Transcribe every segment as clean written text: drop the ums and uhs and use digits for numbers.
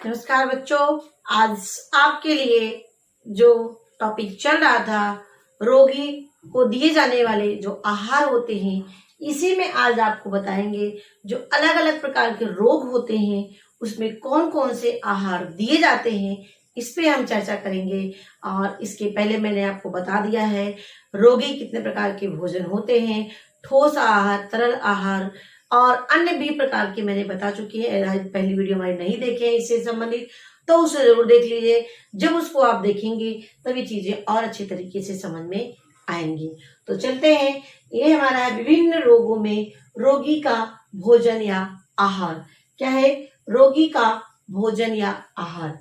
नमस्कार बच्चों, आज आपके लिए जो टॉपिक चल रहा था रोगी को दिए जाने वाले जो आहार होते हैं, इसी में आज आपको बताएंगे जो अलग अलग प्रकार के रोग होते हैं उसमें कौन कौन से आहार दिए जाते हैं, इस पे हम चर्चा करेंगे। और इसके पहले मैंने आपको बता दिया है रोगी कितने प्रकार के भोजन होते हैं, ठोस आहार, तरल आहार और अन्य भी प्रकार के मैंने बता चुकी है। पहली वीडियो हमारी नहीं देखे हैं इससे संबंधित तो उसे जरूर देख लीजिए। जब उसको आप देखेंगे तब ये चीजें और अच्छे तरीके से समझ में आएंगी। तो चलते हैं, ये हमारा है विभिन्न रोगों में रोगी का भोजन या आहार। क्या है? रोगी का भोजन या आहार।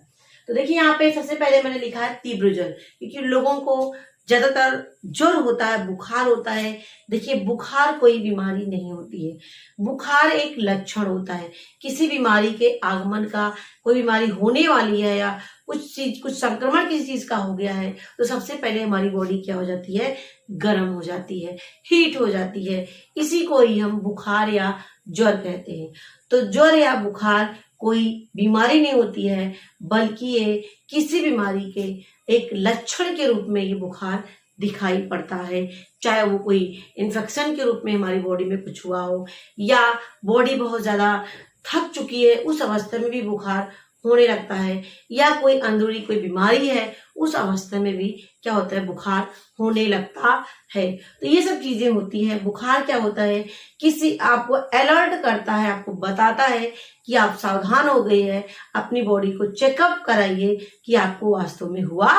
तो देखिए यहाँ पे सबसे पहले मैंने लिखा है तीव्र ज्वर, क्योंकि लोगों को ज्यादातर ज्वर होता है, बुखार होता है। देखिए बुखार कोई बीमारी नहीं होती है, बुखार एक लक्षण होता है किसी बीमारी के आगमन का। कोई बीमारी होने वाली है या कुछ संक्रमण किसी चीज का हो गया है तो सबसे पहले हमारी बॉडी क्या हो जाती है? गर्म हो जाती है, हीट हो जाती है। इसी को ही हम बुखार या ज्वर कहते हैं। तो ज्वर या बुखार कोई बीमारी नहीं होती है, बल्कि ये किसी बीमारी के एक लक्षण के रूप में ये बुखार दिखाई पड़ता है। चाहे वो कोई इन्फेक्शन के रूप में हमारी बॉडी में कुछ हुआ हो या बॉडी बहुत ज्यादा थक चुकी है, उस अवस्था में भी बुखार होने लगता है, या कोई अंदरूनी कोई बीमारी है उस अवस्था में भी क्या होता है? बुखार होने लगता है। तो ये सब चीजें होती है। बुखार क्या होता है? किसी आपको अलर्ट करता है, आपको बताता है कि आप सावधान हो गए हैं, अपनी बॉडी को चेकअप कराइए कि आपको वास्तव में हुआ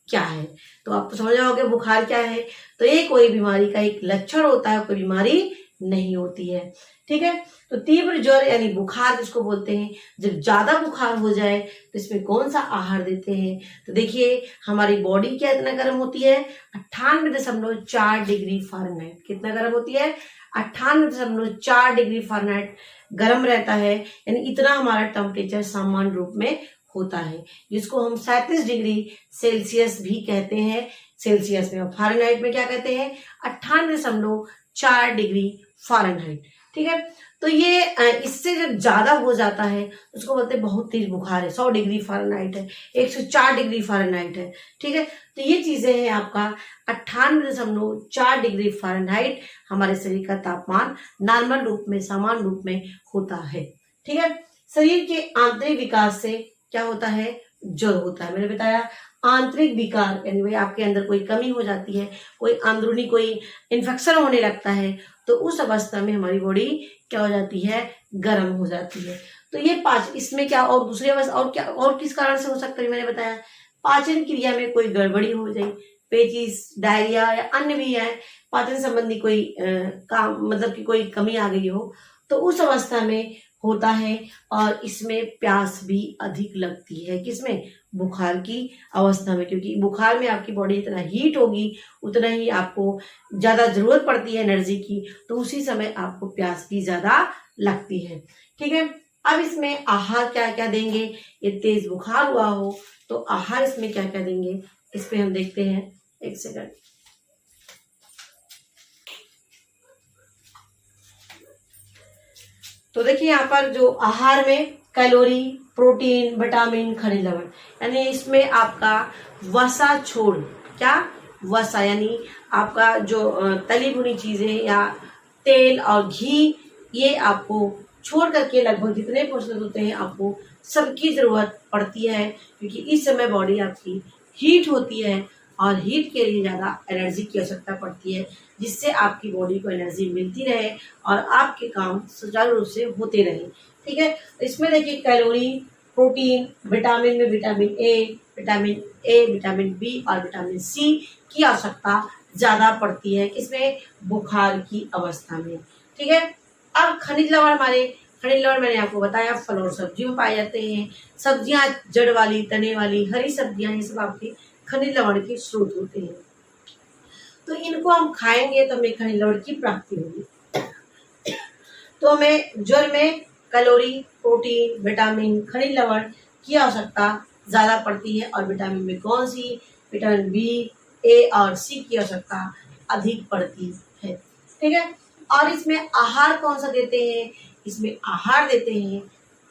क्या है। तो आप समझ जाओगे बुखार क्या है। तो ये कोई बीमारी का एक लक्षण होता है, कोई बीमारी नहीं होती है। ठीक है। तो तीव्र ज्वर यानी बुखार जिसको बोलते हैं, जब ज्यादा बुखार हो जाए तो इसमें कौन सा आहार देते हैं? तो देखिए हमारी बॉडी क्या इतना गर्म होती है? 98.4 डिग्री फ़ारेनहाइट। कितना गर्म होती है? 98.4 डिग्री फ़ारेनहाइट गर्म रहता है, यानी इतना हमारा टेम्परेचर सामान्य रूप में होता है, जिसको हम 37 डिग्री सेल्सियस भी कहते हैं। सेल्सियस में और फ़ारेनहाइट में क्या कहते हैं? 98.4 डिग्री फ़ारेनहाइट। ठीक है। तो ये इससे जब ज्यादा हो जाता है उसको बोलते हैं बहुत तेज बुखार है। 100 डिग्री फ़ारेनहाइट है, 104 डिग्री फ़ारेनहाइट है। ठीक है। तो ये चीजें हैं आपका 98.4 डिग्री फ़ारेनहाइट हमारे शरीर का तापमान नॉर्मल रूप में, सामान्य रूप में होता है। ठीक है। शरीर के आंतरिक विकास से क्या होता है? ज्वर होता है। मैंने बताया आंतरिक विकार यानी भाई आपके अंदर कोई कमी हो जाती है, कोई अंदरूनी कोई इन्फेक्शन होने लगता है, तो उस अवस्था में हमारी बॉडी क्या हो जाती है? गर्म हो जाती है। तो ये इसमें क्या और दूसरी अवस्था और क्या और किस कारण से हो सकता है? मैंने बताया पाचन क्रिया में कोई गड़बड़ी हो जाए, पेचिस, डायरिया या अन्य भी है पाचन संबंधी कोई काम, मतलब कि कोई कमी आ गई हो, तो उस अवस्था में होता है। और इसमें प्यास भी अधिक लगती है। किसमें? बुखार की अवस्था में, क्योंकि बुखार में आपकी बॉडी जितना हीट होगी उतना ही आपको ज्यादा जरूरत पड़ती है एनर्जी की, तो उसी समय आपको प्यास भी ज्यादा लगती है। ठीक है। अब इसमें आहार क्या क्या देंगे? ये तेज बुखार हुआ हो तो आहार इसमें क्या क्या देंगे, इस पे हम देखते हैं। एक सेकंड। तो देखिए यहाँ पर जो आहार में कैलोरी, प्रोटीन, विटामिन, खनिज लवण, यानी इसमें आपका वसा छोड़, क्या? वसा यानी आपका जो तली भुनी चीजें या तेल और घी, ये आपको छोड़ करके लगभग जितने पोषक होते हैं आपको सबकी जरूरत पड़ती है, क्योंकि इस समय बॉडी आपकी हीट होती है और हीट के लिए ज्यादा एनर्जी की आवश्यकता पड़ती है, जिससे आपकी बॉडी को एनर्जी मिलती रहे और आपके काम सुचारू रूप से होते रहे। ठीक है। तो इसमें देखिए कैलोरी, प्रोटीन, विटामिन में विटामिन ए, विटामिन बी और विटामिन सी की आवश्यकता ज्यादा पड़ती है। किसमें? बुखार की अवस्था में। ठीक है। अब खनिज लवण मैंने आपको बताया फल और सब्जियों में पाए जाते हैं। सब्जियां जड़ वाली, तने वाली, हरी सब्जियां, ये सब आपके खनिज लवण के स्रोत होते हैं। तो इनको हम खाएंगे तो हमें खनिज लवण की प्राप्ति होगी। तो हमें ज्वर में कैलोरी, प्रोटीन, विटामिन, खनिज लवण की आवश्यकता ज्यादा पड़ती है। और विटामिन में कौन सी? विटामिन बी, ए और सी की आवश्यकता अधिक पड़ती है। ठीक है। और इसमें आहार कौन सा देते हैं? इसमें आहार देते हैं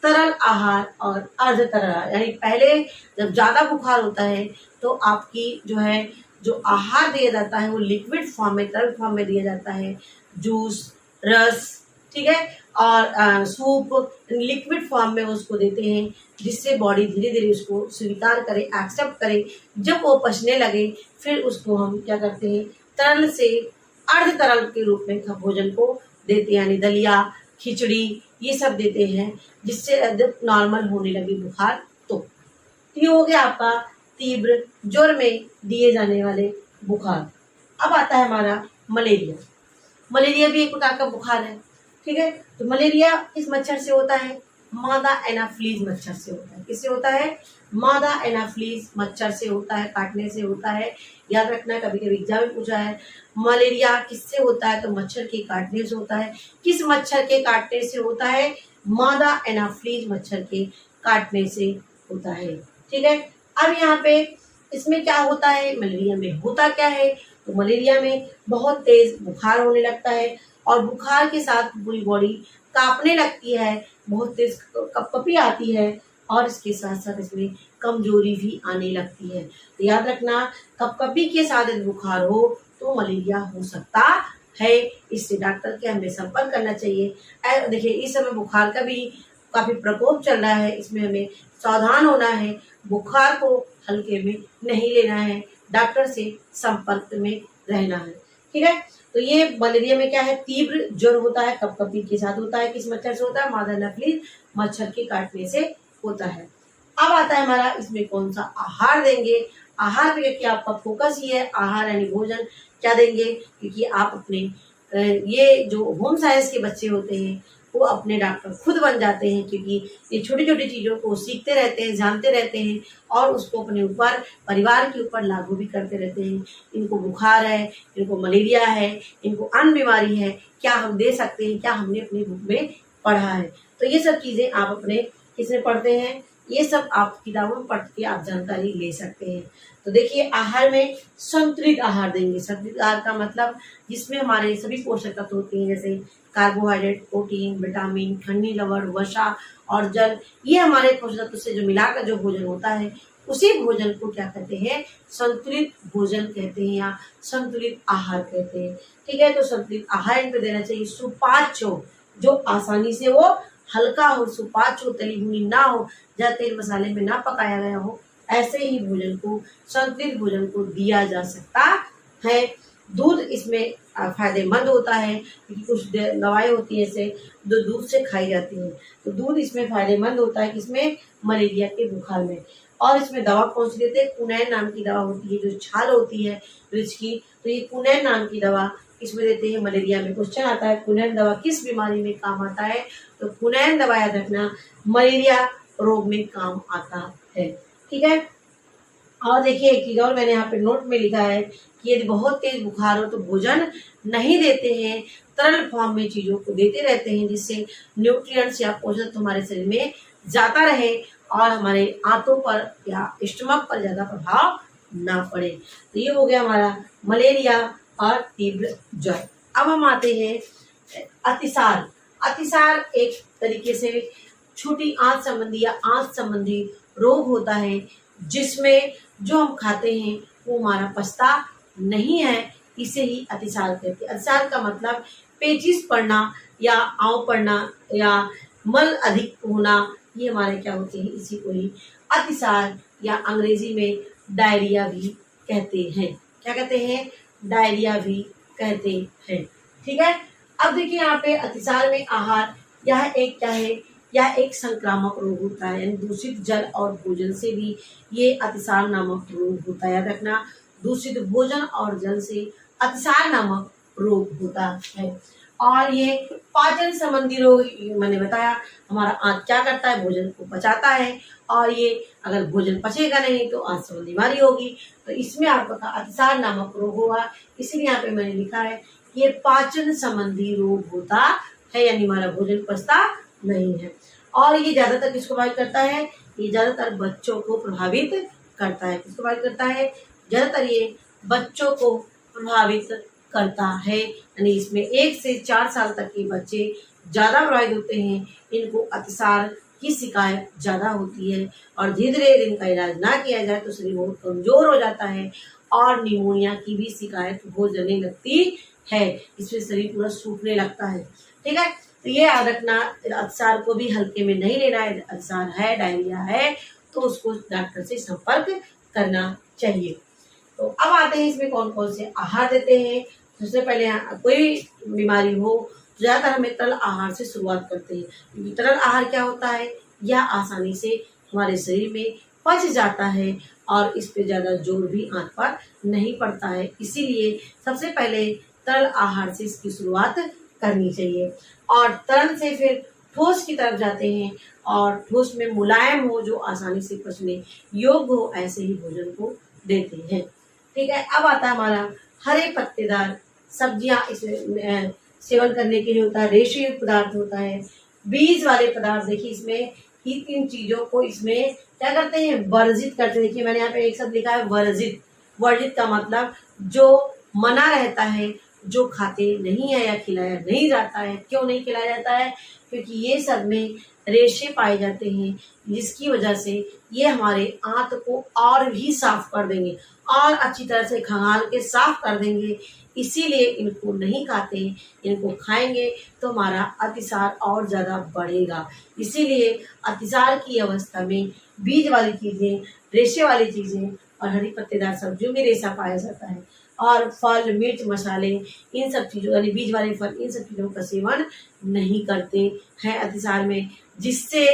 तरल आहार और अर्ध तरल आहार। यानी पहले जब ज्यादा बुखार होता है तो आपकी जो आहार दिया जाता है वो लिक्विड फॉर्म में, तरल फॉर्म में दिया जाता है। जूस, रस, ठीक है, और सूप लिक्विड फॉर्म में उसको देते हैं, जिससे बॉडी धीरे धीरे उसको स्वीकार करे, एक्सेप्ट करे। जब वो पचने लगे फिर उसको हम क्या करते हैं, तरल से अर्ध तरल के रूप में भोजन को देते हैं, यानी दलिया, खिचड़ी ये सब देते हैं, जिससे जब नॉर्मल होने लगे बुखार तो ये हो गया आपका तीव्र ज्वर में दिए जाने वाले बुखार। अब आता है हमारा मलेरिया। मलेरिया भी एक प्रकार का बुखार है, ठीक है। तो मलेरिया किस मच्छर से होता है? मादा एनाफ्लीज मच्छर से होता है। किससे होता है? मादा एनाफ्लीज मच्छर से होता है, काटने से होता है। याद रखना, कभी कभी एग्जाम में पूछा है मलेरिया किससे होता है, तो मच्छर के काटने से होता है। किस मच्छर के काटने से होता है? मादा एनाफ्लीज मच्छर के काटने से होता है, ठीक है। अब यहाँ पे इसमें क्या होता है, मलेरिया में होता क्या है? तो मलेरिया में बहुत तेज बुखार होने लगता है और बुखार के साथ पूरी बॉडी कांपने लगती है, बहुत तेज कपकपी आती है और इसके साथ साथ इसमें कमजोरी भी आने लगती है। तो याद रखना, कपकपी के साथ यदि बुखार हो तो मलेरिया हो सकता है। इससे डॉक्टर के हमें संपर्क करना चाहिए। देखिए, इस समय बुखार का भी काफी प्रकोप चल रहा है, इसमें हमें सावधान होना है, बुखार को हल्के में नहीं लेना है, डॉक्टर से संपर्क में रहना है, ठीक है। तो ये मलेरिया में क्या है, तीव्र ज्वर होता है, कपकपी के साथ होता है। किस मच्छर से होता है? मादा एनाफ्लीज मच्छर के काटने से होता है। अब आता है हमारा, इसमें कौन सा आहार देंगे। आहार पे क्योंकि आपका फोकस ही है, आहार यानी भोजन क्या देंगे, क्योंकि आप अपने ये जो होम साइंस के बच्चे होते हैं वो अपने डॉक्टर खुद बन जाते हैं, क्योंकि ये छोटी छोटी चीजों को सीखते रहते हैं, जानते रहते हैं और उसको अपने ऊपर, परिवार के ऊपर लागू भी करते रहते हैं। इनको बुखार है, इनको मलेरिया है, इनको अन्य बीमारी है, क्या हम दे सकते हैं, क्या हमने अपनी बुक में पढ़ा है। तो ये सब चीजें आप अपने किसमें पढ़ते हैं, ये सब आप किताबों में पढ़ के आप जानकारी ले सकते हैं। तो देखिए, आहार में संतुलित आहार देंगे। संतुलित आहार का मतलब जिसमें हमारे सभी पोषक तत्व होते हैं, जैसे कार्बोहाइड्रेट, प्रोटीन, विटामिन, खनिज लवण, वसा और जल। ये हमारे पोषक तत्व से जो मिलाकर जो भोजन होता है, उसी भोजन को क्या कहते हैं, संतुलित भोजन कहते हैं या संतुलित आहार कहते हैं, ठीक है। तो संतुलित आहार इनको देना चाहिए। सुपाच्य, जो आसानी से वो हल्का हो, सुपाच्य हो, तली भुनी ना हो, ज्यादा तेल मसाले में ना पकाया गया हो, ऐसे ही भोजन को, संतुलित भोजन को दिया जा सकता है। दूध इसमें फायदेमंद होता है, क्योंकि कुछ दवाएं होती है जैसे जो दूध से खाई जाती हैं, तो दूध इसमें फायदेमंद होता है, किसमें, मलेरिया के बुखार में। और इसमें दवा कौन सी देते हैं? कुनैन नाम की दवा होती है, जो छाल होती है वृक्ष की, तो ये कुनैन नाम की दवा इसमें देते हैं मलेरिया में। क्वेश्चन आता है कुनैन दवा किस बीमारी में काम आता है, तो कुनैन दवा याद रखना मलेरिया रोग में काम आता है, ठीक है। और देखिए, एक चीज और मैंने यहाँ पे नोट में लिखा है कि यदि बहुत तेज बुखार हो तो भोजन नहीं देते हैं, तरल फॉर्म में चीजों को देते रहते हैं, जिससे न्यूट्रिएंट्स या पोषक हमारे शरीर में जाता रहे और हमारे आंतों पर या स्टमक पर ज्यादा प्रभाव ना पड़े। तो ये हो गया हमारा मलेरिया और तीव्र ज्वर। अब हम आते हैं अतिसार। अतिसार एक तरीके से छोटी आंत संबंधी या आंत संबंधी रोग होता है, जिसमें जो हम खाते हैं वो हमारा पचता नहीं है, इसे ही अतिसार कहते हैं। अतिसार का मतलब पेचिश पड़ना या आंव पड़ना या मल अधिक होना, ये हमारे क्या होते हैं, इसी को ही अतिसार या अंग्रेजी में डायरिया भी कहते हैं। क्या कहते हैं? डायरिया भी कहते हैं, ठीक है। अब देखिए यहाँ पे अतिसार में आहार, यह एक क्या है, यह एक संक्रामक रोग होता है, यानी दूषित जल और भोजन से भी ये अतिसार नामक रोग होता है। याद रखना, दूषित भोजन और जल से अतिसार नामक रोग होता है। और ये पाचन संबंधी रोग, मैंने बताया हमारा आंत क्या करता है, भोजन को पचाता है, और ये अगर भोजन पचेगा नहीं तो आंत संबंधी बीमारी होगी, तो इसमें आपका अतिसार नामक रोग होगा। इसीलिए यहाँ पे मैंने लिखा है कि ये पाचन संबंधी रोग होता है, यानी हमारा भोजन पचता नहीं है। और ये ज्यादातर किसको प्रभावित करता है, ये ज्यादातर बच्चों को प्रभावित करता है। किसको प्रभावित करता है? ज्यादातर ये बच्चों को प्रभावित करता है, यानी इसमें 1 से 4 साल तक के बच्चे ज्यादा प्रभावित होते हैं। इनको अतिसार की शिकायत ज़्यादा होती है और धीरे धीरे इनका इलाज ना किया जाए तो शरीर बहुत कमज़ोर हो जाता है और निमोनिया की भी शिकायत हो जाने लगती है। इसमें शरीर पूरा सूखने लगता है। ठीक है, तो ये याद रखना, अतिसार को भी हल्के में नहीं लेना है। अतिसार है, डायरिया है तो उसको डॉक्टर से संपर्क करना चाहिए। तो अब आते हैं इसमें कौन कौन से आहार देते हैं। सबसे पहले कोई बीमारी हो तो ज़्यादातर हमें तरल आहार से शुरुआत करते हैं, क्योंकि तरल आहार क्या होता है, यह आसानी से हमारे शरीर में पच जाता है और इस पे ज़्यादा जोर भी आंत पर नहीं पड़ता है। इसीलिए सबसे पहले तरल आहार से इसकी शुरुआत करनी चाहिए और तरल से फिर ठोस की तरफ जाते हैं और ठोस में मुलायम हो, जो आसानी से पचने योग्य हो, ऐसे ही भोजन को देते हैं। ठीक है, अब आता है हमारा हरे पत्तेदार सब्जियां इसमें सेवन करने के लिए होता है। रेशे पदार्थ होता है, बीज वाले पदार्थ। देखिए इसमें ही इन चीजों को इसमें क्या करते हैं, वर्जित करते हैं। देखिए मैंने यहाँ पे एक शब्द लिखा है वर्जित। वर्जित का मतलब जो मना रहता है, जो खाते नहीं है या खिलाया नहीं जाता है। क्यों नहीं खिलाया जाता है, क्योंकि ये सब में रेशे पाए जाते हैं, जिसकी वजह से ये हमारे आंत को और भी साफ कर देंगे और अच्छी तरह से खंगाल के साफ कर देंगे। इसीलिए इनको नहीं खाते। इनको खाएंगे तो हमारा अतिसार और ज़्यादा बढ़ेगा। इसीलिए अतिसार की अवस्था में बीज वाली चीज़ें, रेशे वाली चीज़ें और हरी पत्तेदार सब्जियों में रेशा पाया जाता है। और फल, मिर्च, मसाले, इन सब चीज़ों यानी बीज वाले फल, इन सब चीज़ों का सेवन नहीं करते हैं अतिसार में, जिससे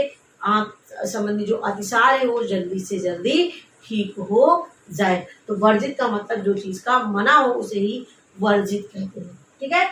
आंत संबंधी जो अतिसार है वो जल्दी से जल्दी ठीक हो जाए। तो वर्जित का मतलब जो चीज़ का मना हो उसे ही वर्जित कहते हैं। ठीक है,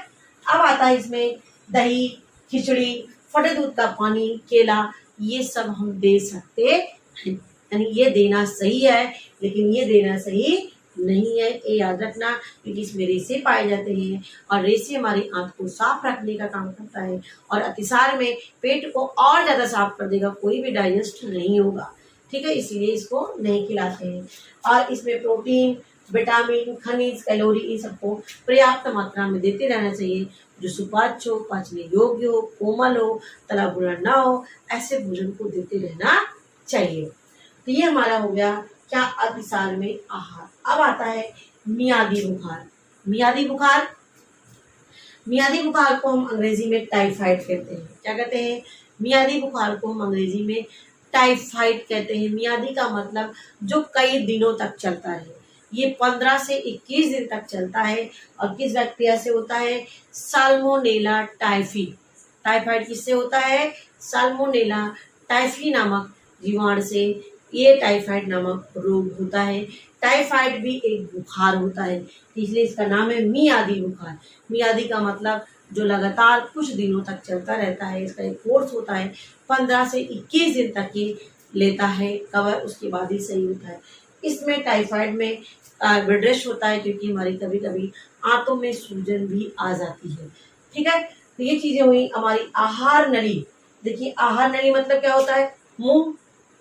अब आता है इसमें दही, खिचड़ी, फटे दूध का पानी, केला, ये सब हम दे सकते हैं। यानी ये देना सही है, लेकिन ये देना सही नहीं है, ये याद रखना, क्योंकि इसमें रेशे पाए जाते हैं और रेशे हमारी आंत को साफ रखने का काम करता है और अतिसार में पेट को और ज्यादा साफ कर देगा, कोई भी डाइजेस्ट नहीं होगा। ठीक है, इसलिए इसको नहीं खिलाते हैं। और इसमें प्रोटीन, विटामिन, खनिज, कैलोरी, इन सबको पर्याप्त मात्रा में देते रहना चाहिए, जो सुपाच्य हो, पचने योग्य हो, कोमल हो, तला भुना ना हो, ऐसे भोजन को देते रहना चाहिए। तो ये हमारा हो गया क्या, अतिसार में आहार। अब आता है मियादी बुखार। मियादी बुखार, मियादी बुखार को हम अंग्रेजी में टाइफाइड कहते हैं। क्या कहते हैं, मियादी बुखार को हम अंग्रेजी में टाइफाइड कहते हैं। मियादी का मतलब जो कई दिनों तक चलता है। ये 15 से 21 दिन तक चलता है और किस बैक्टीरिया से होता है, साल्मोनेला टाइफी। टाइफाइड किससे होता है, साल्मोनेला टाइफी नामक जीवाणु से ये टाइफाइड नामक रोग होता है। टाइफाइड भी एक बुखार होता है, इसलिए इसका नाम है मियादी बुखार। मियादी का मतलब जो लगातार कुछ दिनों तक चलता रहता है। इसका एक कोर्स होता है, 15 से 21 दिन तक ये लेता है कवर, उसके बाद ही सही होता है। इसमें टाइफाइड में बेड रेस्ट होता है, क्योंकि हमारी कभी कभी आंतों में सूजन भी आ जाती है। ठीक है, तो ये चीजें हुई हमारी आहार नली। देखिए आहार नली मतलब क्या होता है, मुंह,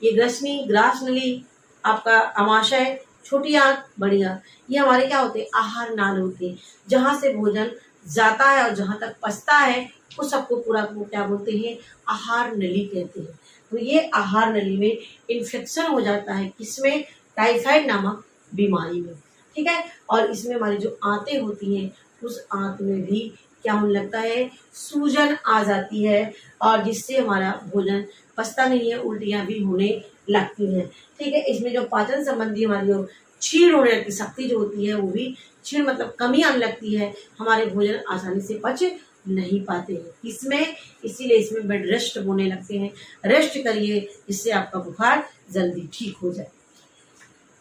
ये ग्रसनी, ग्रास नली, आपका आमाशय, छोटी आंत, बड़ी आंत, ये हमारे क्या होते हैं, आहार नाल होते हैं, जहां से भोजन जाता है और जहां तक पचता है उस सबको पूरा को क्या बोलते हैं, आहार नली कहते हैं। तो ये आहार नली में इन्फेक्शन हो जाता है, किसमें, टाइफाइड नामक बीमारी में। ठीक है, और इसमें हमारी जो आंतें होती हैं उस आंत में भी क्या होने लगता है, सूजन आ जाती है और जिससे हमारा भोजन पचता नहीं है, उल्टियां भी होने लगती हैं। ठीक है, इसमें जो पाचन संबंधी हमारी जो क्षीण होने की शक्ति जो होती है वो भी, क्षीण मतलब कमी आने लगती है, हमारे भोजन आसानी से पच नहीं पाते हैं इसमें, इसीलिए इसमें बेड रेस्ट होने लगते हैं। रेस्ट करिए, जिससे आपका बुखार जल्दी ठीक हो जाए।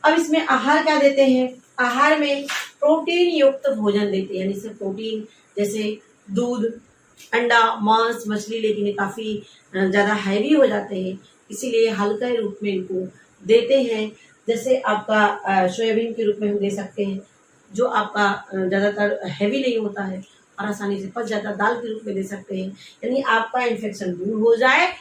अब इसमें आहार क्या देते हैं, आहार में प्रोटीन युक्त भोजन देते हैं। जैसे प्रोटीन, जैसे दूध, अंडा, मांस, मछली, लेकिन ये काफ़ी ज़्यादा हैवी हो जाते हैं, इसीलिए हल्के रूप में इनको देते हैं। जैसे आपका सोयाबीन के रूप में हम दे सकते हैं, जो आपका ज़्यादातर हैवी नहीं होता है और आसानी से पच जाता है। दाल के रूप में दे सकते हैं, यानी आपका इन्फेक्शन दूर हो जाए,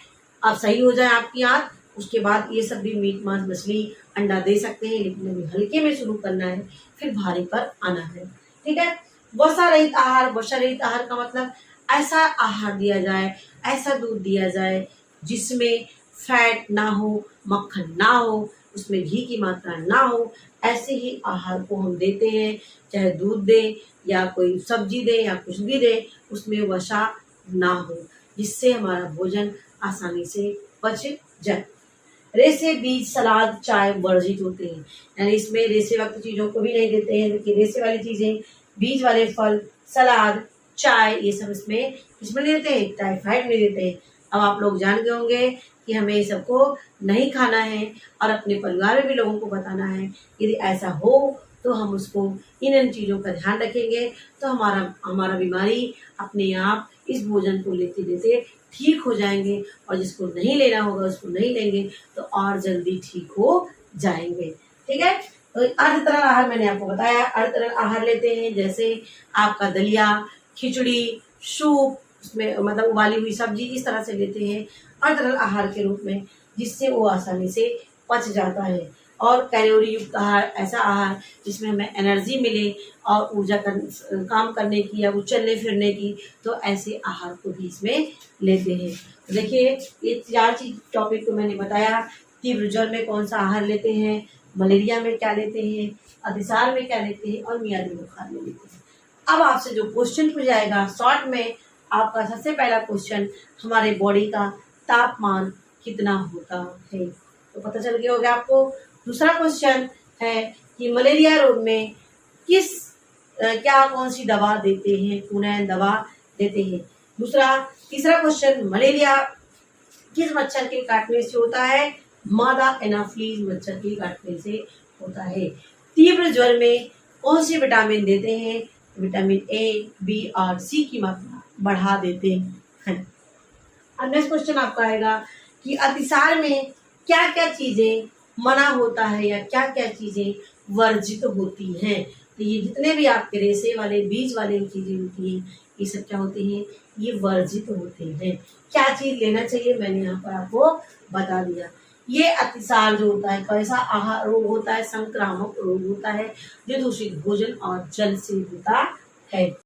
आप सही हो जाए आपकी आंत, उसके बाद ये सब भी मीट, मांस, मछली, अंडा दे सकते हैं। लेकिन अभी हल्के में शुरू करना है, फिर भारी पर आना है। ठीक है, वसा रहित आहार। वसा रहित आहार का मतलब ऐसा आहार दिया जाए, ऐसा दूध दिया जाए जिसमें फैट ना हो, मक्खन ना हो, उसमें घी की मात्रा ना हो, ऐसे ही आहार को हम देते हैं। चाहे दूध दें या कोई सब्जी दें या कुछ भी दें, उसमें वसा ना हो, जिससे हमारा भोजन आसानी से पच जाए। रेसे, बीज, सलाद, चाय वर्जित होते हैं, यानी इसमें रेसे वक्त चीजों को भी नहीं देते हैं, क्योंकि रेसे वाली चीजें, बीज वाले फल, सलाद, चाय, ये सब इसमें किसमें नहीं देते हैं, टाइफाइड में देते हैं। अब आप लोग जान गए होंगे कि हमें ये सबको नहीं खाना है और अपने परिवार में भी लोगों को बताना है। यदि ऐसा हो तो हम उसको इन चीजों का ध्यान रखेंगे तो हमारा बीमारी अपने आप इस भोजन को लेते लेते ठीक हो जाएंगे, और जिसको नहीं लेना होगा उसको नहीं लेंगे तो और जल्दी ठीक हो जाएंगे। ठीक है, तो अर्ध तरल आहार मैंने आपको बताया। अर्ध तरल आहार लेते हैं जैसे आपका दलिया, खिचड़ी, सूप, उसमें मतलब उबाली हुई सब्जी, इस तरह से लेते हैं अर्ध तरल आहार के रूप में, जिससे वो आसानी से पच जाता है। और कैलोरी युक्त आहार, ऐसा आहार जिसमें हमें एनर्जी मिले और ऊर्जा काम करने की या वो चलने फिरने की, तो ऐसे आहार को भी इसमें लेते हैं। तो देखिए, ये 4 चीज टॉपिक को मैंने बताया। तीव्र ज्वर में कौन सा आहार लेते हैं, मलेरिया में क्या लेते हैं, अतिसार में क्या लेते हैं, और मियादी बुखार में लेते हैं। अब आपसे जो क्वेश्चन पूछा जाएगा शॉर्ट में, आपका सबसे पहला क्वेश्चन, हमारे बॉडी का तापमान कितना होता है, तो पता चल गया होगा आपको। दूसरा क्वेश्चन है कि मलेरिया रोग में क्या कौन सी दवा देते हैं, कौन दवा देते हैं। तीसरा क्वेश्चन, मलेरिया किस मच्छर के काटने से होता है, मादा एनाफिलीज मच्छर के काटने से होता है। तीव्र ज्वर में कौन सी विटामिन देते हैं, विटामिन ए, बी और सी की मात्रा बढ़ा देते हैं। अब नेक्स्ट क्वेश्चन आपका आएगा कि अतिसार में क्या क्या चीजें मना होता है या क्या क्या चीजें वर्जित होती हैं। तो ये जितने भी आपके रेसे वाले, बीज वाले चीजें होती हैं, ये सब क्या होती हैं, ये वर्जित होते हैं। क्या चीज लेना चाहिए मैंने यहाँ पर आपको बता दिया। ये अतिसार जो होता है, कैसा आहार रोग होता है, संक्रामक रोग होता है जो दूषित भोजन और जल से होता है।